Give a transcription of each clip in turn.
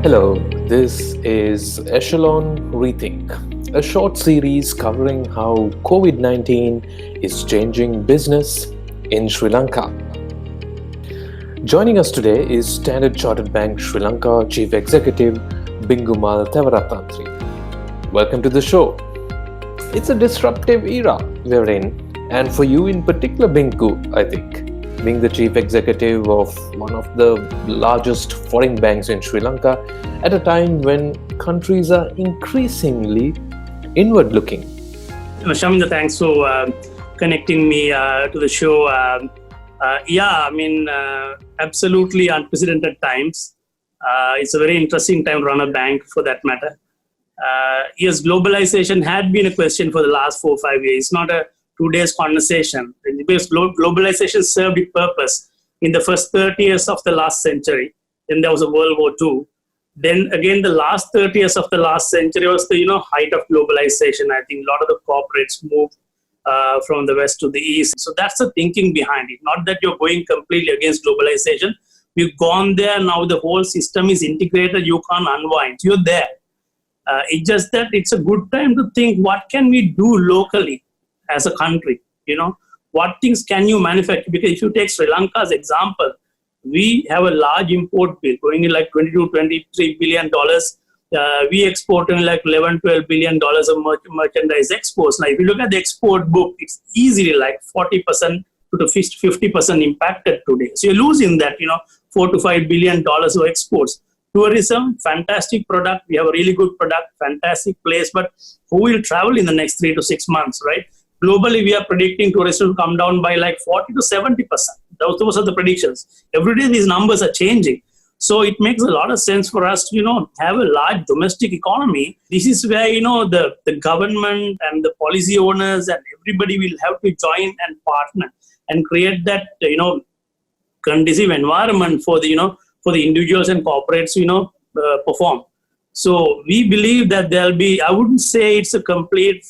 Hello, this is Echelon Rethink, a short series covering how COVID 19 is changing business in Sri Lanka. Joining us today is Standard Chartered Bank Sri Lanka Chief Executive Bingumal Thewarathanthri. Welcome to the show. It's a disruptive era we're in, and for you in particular, Bingu, I think, being the chief executive of one of the largest foreign banks in Sri Lanka at a time when countries are increasingly inward looking. Shaminda, thanks for connecting me to the show. Absolutely unprecedented times. It's a very interesting time to run a bank for that matter. Yes, globalization had been a question for the last 4 or 5 years. It's not a 2 days conversation. Because globalization served its purpose in the first 30 years of the last century. Then there was a World War II. Then again, the last 30 years of the last century was the height of globalization. I think a lot of the corporates moved from the west to the east. So that's the thinking behind it. Not that you're going completely against globalization. We've gone there. Now the whole system is integrated. You can't unwind. You're there. It's just that it's a good time to think, what can we do locally as a country? What things can you manufacture? Because if you take Sri Lanka as example, we have a large import bill going in like $22, $23 billion. We export in like $11, $12 billion of merchandise exports. Now, if you look at the export book, it's easily like 40% to 50% impacted today. So you're losing that, $4 to $5 billion of exports. Tourism, fantastic product. We have a really good product, fantastic place. But who will travel in the next 3 to 6 months, right? Globally, we are predicting tourism to come down by like 40 to 70%. Those are the predictions. Every day, these numbers are changing. So it makes a lot of sense for us to, have a large domestic economy. This is where, the government and the policy owners and everybody will have to join and partner and create that, conducive environment for the, for the individuals and corporates, perform. So we believe that there'll be, I wouldn't say it's a complete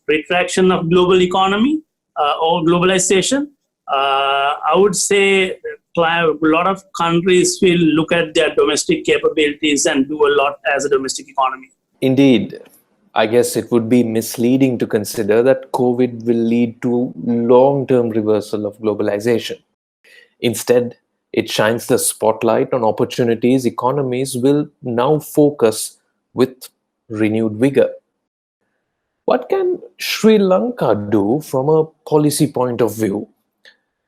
retraction of global economy or globalization. I would say a lot of countries will look at their domestic capabilities and do a lot as a domestic economy. Indeed, I guess it would be misleading to consider that COVID will lead to long-term reversal of globalization. Instead, it shines the spotlight on opportunities economies will now focus with renewed vigor. What can Sri Lanka do from a policy point of view?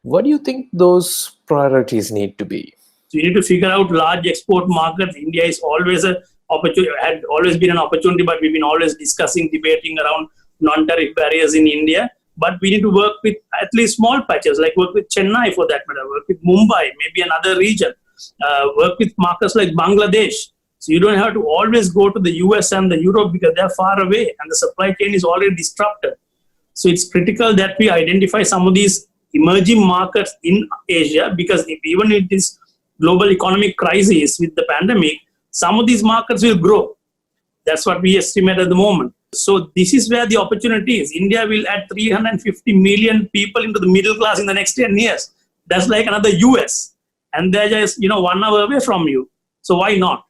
What do you think those priorities need to be? So you need to figure out large export markets. India is always an opportunity, had always been an opportunity, but we've been always discussing, debating around non-tariff barriers in India. But we need to work with at least small patches, like work with Chennai for that matter, work with Mumbai, maybe another region, work with markets like Bangladesh. So you don't have to always go to the US and the Europe because they're far away and the supply chain is already disrupted. So it's critical that we identify some of these emerging markets in Asia, because even in this global economic crisis with the pandemic, some of these markets will grow. That's what we estimate at the moment. So this is where the opportunity is. India will add 350 million people into the middle class in the next 10 years. That's like another US. And they're just, 1 hour away from you. So why not?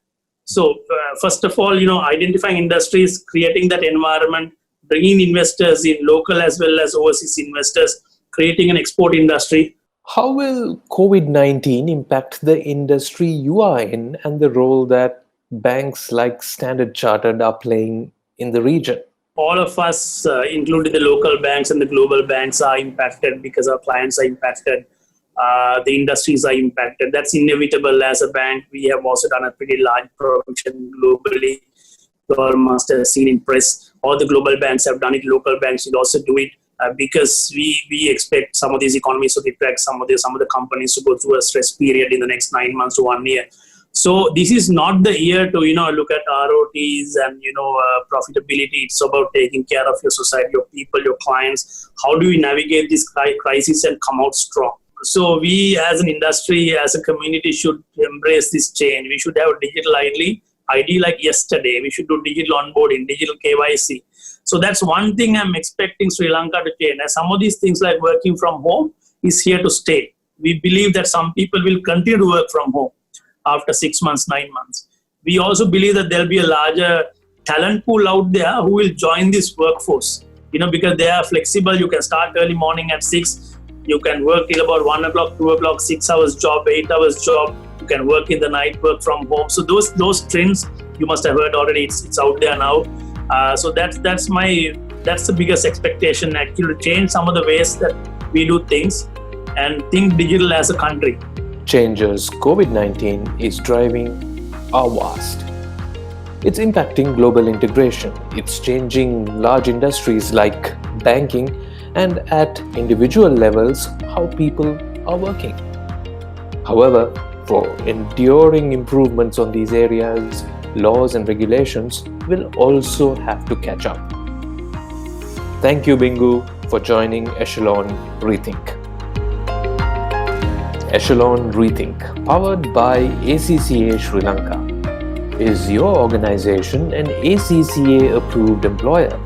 So first of all, identifying industries, creating that environment, bringing investors in, local as well as overseas investors, creating an export industry. How will COVID-19 impact the industry you are in and the role that banks like Standard Chartered are playing in the region? All of us, including the local banks and the global banks, are impacted because our clients are impacted. The industries are impacted. That's inevitable. As a bank, we have also done a pretty large provision globally. You all must have seen in press. All the global banks have done it. Local banks should also do it because we expect some of these economies to retract, some of the companies to go through a stress period in the next 9 months to 1 year. So this is not the year to look at ROTs and profitability. It's about taking care of your society, your people, your clients. How do we navigate this crisis and come out strong? So we as an industry, as a community, should embrace this change. We should have a digital ID like yesterday. We should do digital onboarding, digital KYC. So that's one thing I'm expecting Sri Lanka to change. And some of these things like working from home is here to stay. We believe that some people will continue to work from home. after 6 months, 9 months. We also believe that there'll be a larger talent pool out there who will join this workforce, because they are flexible. You can start early morning at 6. You can work till about 1 o'clock, 2 o'clock, 6 hours job, 8 hours job. You can work in the night, work from home. So those trends you must have heard already. It's out there now. So that's the biggest expectation, actually, to change some of the ways that we do things and think digital as a country. Changes COVID-19 is driving are vast. It's impacting global integration. It's changing large industries like banking, and at individual levels, how people are working. However, for enduring improvements on these areas, laws and regulations will also have to catch up. Thank you, Bingu, for joining Echelon Rethink. Echelon Rethink, powered by ACCA Sri Lanka, is your organization an ACCA-approved employer?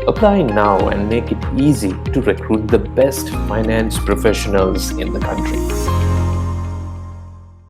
Apply now and make it easy to recruit the best finance professionals in the country.